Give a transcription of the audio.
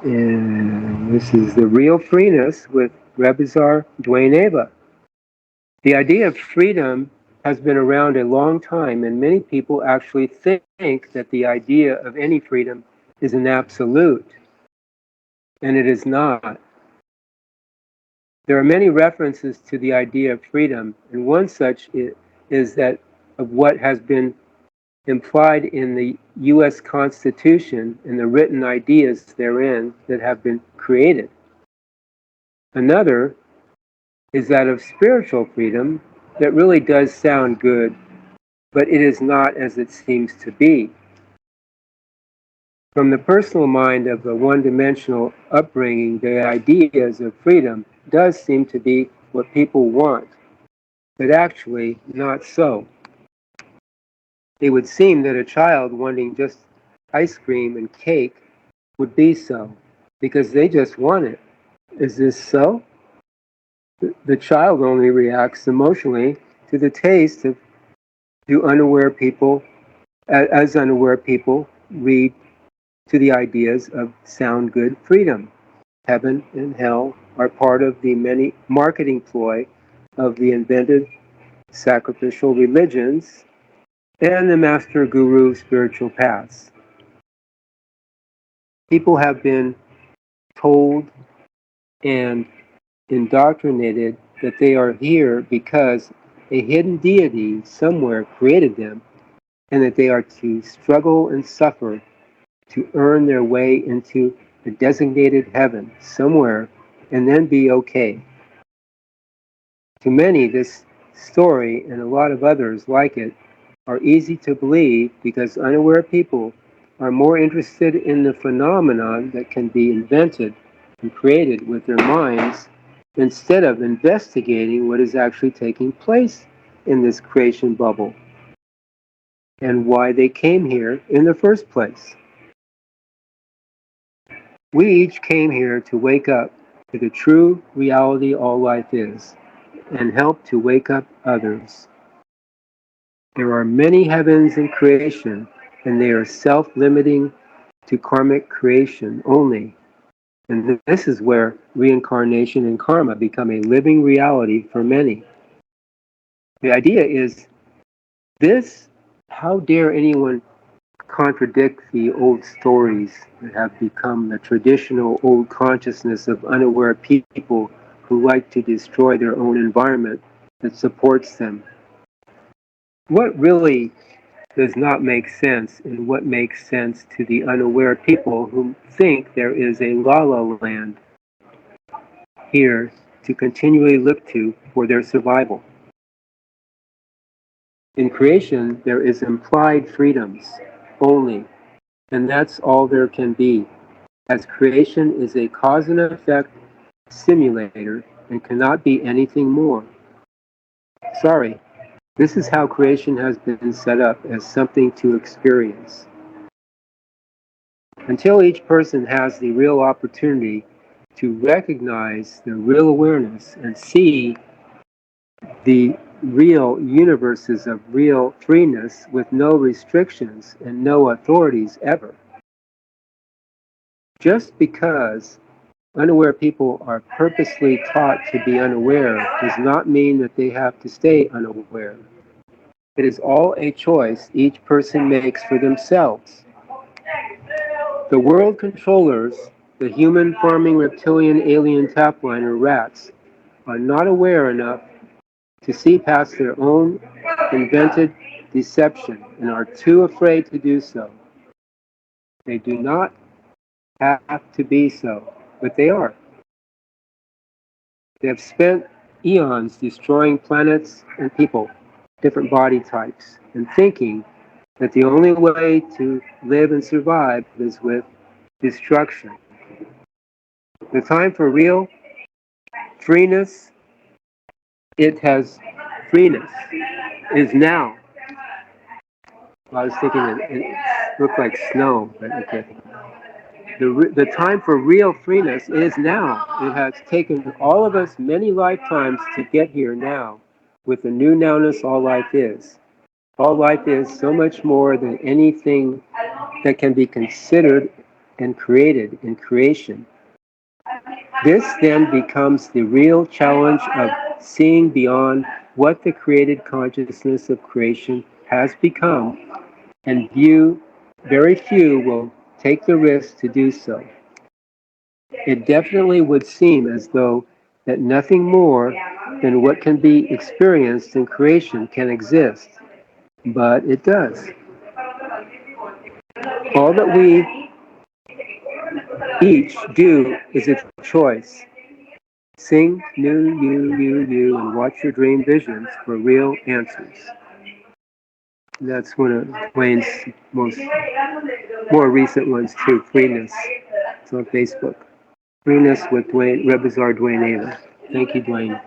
And this is the Real Freenisss with Rebizar Duane Eva. The idea of freedom has been around a long time, and many people actually think that the idea of any freedom is an absolute, and it is not. There are many references to the idea of freedom, and one such is that of what has been implied in the U.S. Constitution and the written ideas therein that have been created. Another is that of spiritual freedom that really does sound good, but it is not as it seems to be. From the personal mind of the one-dimensional upbringing, the ideas of freedom does seem to be what people want, but actually not so. It would seem that a child wanting just ice cream and cake would be so, because they just want it. Is this so? The child only reacts emotionally to the taste of do unaware people, as unaware people read to the ideas of sound good freedom. Heaven and hell are part of the many marketing ploy of the invented sacrificial religions and the master guru spiritual paths. People have been told and indoctrinated that they are here because a hidden deity somewhere created them, and that they are to struggle and suffer to earn their way into a designated heaven somewhere and then be okay. To many, this story and a lot of others like it are easy to believe because unaware people are more interested in the phenomenon that can be invented and created with their minds instead of investigating what is actually taking place in this creation bubble and why they came here in the first place. We each came here to wake up to the true reality all life is and help to wake up others. There are many heavens in creation, and they are self-limiting to karmic creation only. And this is where reincarnation and karma become a living reality for many. The idea is this: how dare anyone contradict the old stories that have become the traditional old consciousness of unaware people who like to destroy their own environment that supports them. What really does not make sense and what makes sense to the unaware people who think there is a la-la land here to continually look to for their survival. In creation, there is implied freedoms only, and that's all there can be, as creation is a cause and effect simulator and cannot be anything more. Sorry, this is how creation has been set up as something to experience. Until each person has the real opportunity to recognize the real awareness and see the real universes of real freeness with no restrictions and no authorities ever. Just because unaware people are purposely taught to be unaware does not mean that they have to stay unaware. It is all a choice each person makes for themselves. The WorldKontrollers, the human farming reptilian alien tapliner rats, are not aware enough to see past their own invented deception and are too afraid to do so. They do not have to be so, but they are. They have spent eons destroying planets and people, different body types, and thinking that the only way to live and survive is with destruction. The time for real freeness, it has freeness, is now. I was thinking it looked like snow, but okay. The time for real freeness is now. It has taken all of us many lifetimes to get here now with the new nowness all life is. All life is so much more than anything that can be considered and created in creation. This then becomes the real challenge of seeing beyond what the created consciousness of creation has become, and very few will take the risk to do so. It definitely would seem as though that nothing more than what can be experienced in creation can exist, but it does. All that we each do is a choice. Sing NUUU and watch your dream visions for real answers. That's one of Duane's more recent ones too. Freenisss. It's on Facebook. Freenisss with Duane, Rebizar Duane Ava. Thank you, Duane.